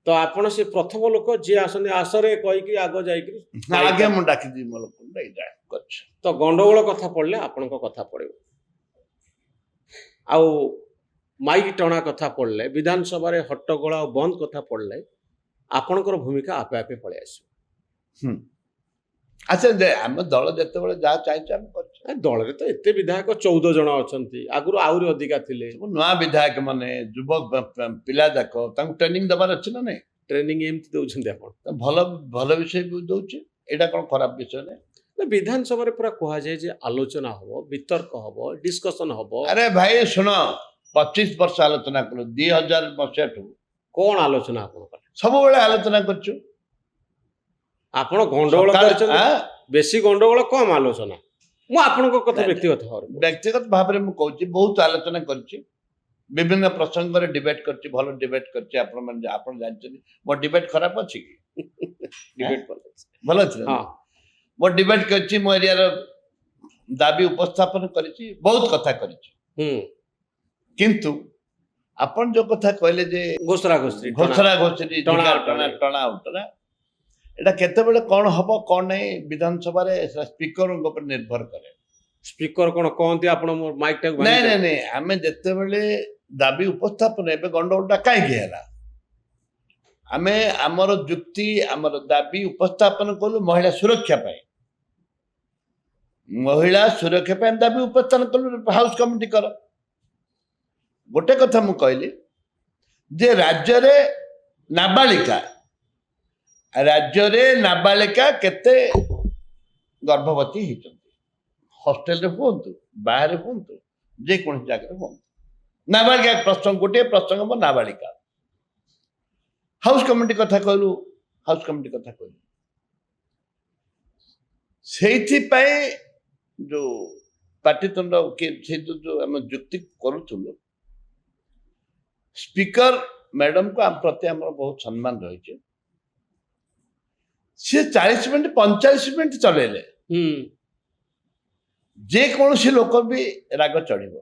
तो आपण से प्रथम लोक जी आसने आसरे कहीकि आग जाइकि आगे मुझे डाकी मो लोक तो गंडगोल कथा पड़ले आपण कथा पड़ो आउ माइक टणा कथा पड़ले विधानसभा रे हट्टगोल आ बंद कथा पड़ले आपणकर भूमिका आपे आपे पळे आसो अच्छा आम दल जिते जहाँ चाहिए आम कर दल रे तो एते विधायक 14 जन अछंती आगुरु आउरी अधिका थिले नुआ विधायक माने युवक पिला जाक ट्रेनिंग दबार अच्छे ना नहीं ट्रेनिंग एमती दउछंती आपण तो भल भल विषय भी दौचे एटा कौन खराब विषय नहीं विधानसभा रे पूरा कहा जाए जे आलोचना हबो वितर्क हबो डिस्कशन हबो अरे भाई सुन 25 वर्ष आलोचना करो 2000 मसीहा ठू कोन आलोचना आपण सब बेले आलोचना करछु आपण गंडगोल करछन बेसी गंडगोल कम आलोचना मु आपनको कथा व्यक्तिगत भाव में मु कहूची बहुत आलोचना करछि विभिन्न प्रसंग रे डिबेट करछि भलो डिबेट करछि आपण मन आपण जानछन मो डिबेट खराब अछि की डिबेट भलो अछि हां मो डिबेट करछि मो एरिया रो दाबी उपस्थापन करछि बहुत कथा करछि किंतु आपण जो कथा कहले जे घोषरा घोषरी टणा टणा टणा उठना एटा केते बेले कोन हबो कोन नै विधानसभा रे स्पीकर ऊपर निर्भर करे स्पीकर कोन कहंती आपण माइक टा नहीं नहीं नहीं हमें जते बेले दाबी उपस्थापन एबे गंडगोलटा काई गेला हमें हमर जुक्ति हमर दाबी उपस्थापन कलु महिला सुरक्षा पाए महिला सुरक्षा पाए दाबी उपस्थापन कलु हाउस कमिटी कर गोटे कथा मु कहली जे राज्य रे नाबालिका केते गर्भवती हिचंती हॉस्टेल रे होंतु बाहर होंतु जे कोन जगह होंतु नाबालिका प्रसंग गोटे प्रसंग म नाबालिका हाउस कमिटी कथा कहलु हाउस कमिटी कथा कहलु सेठी पाए जो पार्टीतंड के से जो हम जुक्ति करूथुलो स्पीकर मैडम को आम प्रति हमर बहुत सम्मान रही सी 40 मिनट 45 मिनट चलेले जे कौन सी लोक भी राग चढ़िबो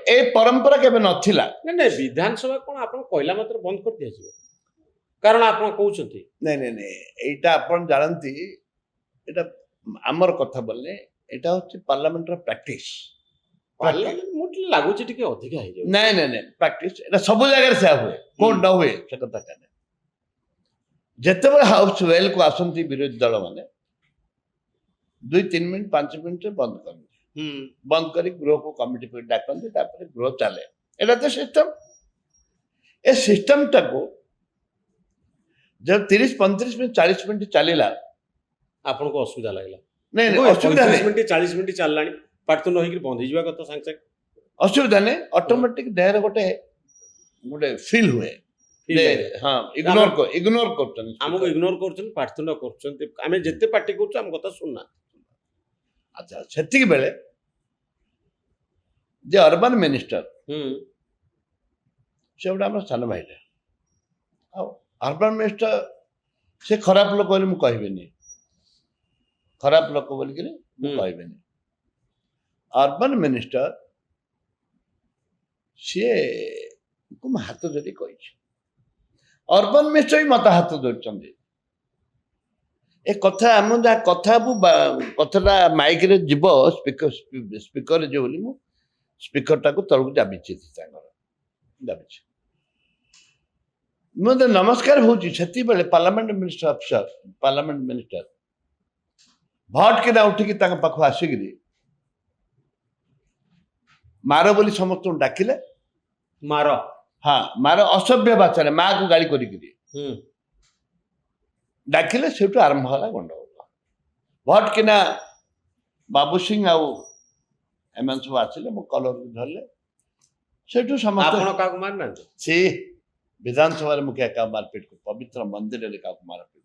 ए परंपरा केबे नथिला नै विधानसभा कोन आपण कहला मात्र बंद कर दिया छियो कारण आपण कहउछंती नै नै नै एटा आपण जानंती एटा हमर कथा बोलले एटा होची पार्लियामेंट रो प्रैक्टिस पार्लियामेंट मुटले लागुची टिके अधिक आइ जाउ नै नै नै प्रैक्टिस एटा सब जगह से हुए कोन न हुए से कथा कने जते बे हाउस वेल को आसंती विरोधी दल माने 2-3 मिनट 5 मिनट बंद कर बंद करी गृह को कमिटी पे डाकंती तापर गृह चले एटा तो सिस्टम ए सिस्टम टाको जब 30-35 मिनट 40 मिनट चलेला आपन को असुविधा लागला नहीं असुविधा 30 मिनट 40 मिनट चललानी पार्ट तो न होई बंद हिजवा कत संग संग असुविधा ने ऑटोमेटिक देहर गोटे गोटे फील हुए हां इग्नोर करछन हमको इग्नोर करछन पार्ट तो न करछन हमें जत्ते पार्टी करछ हम कथा सुनना अच्छा सेतिक बेले जे अर्बन मिनिस्टर से गोटे आम सान भाई अर्बन मिनिस्टर से खराब लोक बोली मुझे कहबेनी खराब लोक बोल कहबेनी अर्बन मिनिस्टर सी को हाथ जोड़ी कही अर्बन मिनिस्टर ही मत हाथ जोड़ी ए कथा आम जहाँ कथा कथा माइक रे जीव स्पीकर जो बोली मु स्पीकर टाको तलक दाबिछि दाबिछि मते नमस्कार होची छती बेले पार्लियामेंट मिनिस्टर अफसर पार्लियामेंट मिनिस्टर भट के ना उठी की ताका पाखो आसीगिरी मारो बोली समस्त डाकिले मारो हाँ मारो असभ्य भाषा माँ को गाली करी डाकिले सेठू आरंभ होला गंडगोल भट के ना बाबू सिंह आउ एमएन सब आसिले मो कलर धरले सेठू समस्त आपण का मारना सी विधानसभा मुखिया का मारपीट को पवित्र मंदिर रे का मारपीट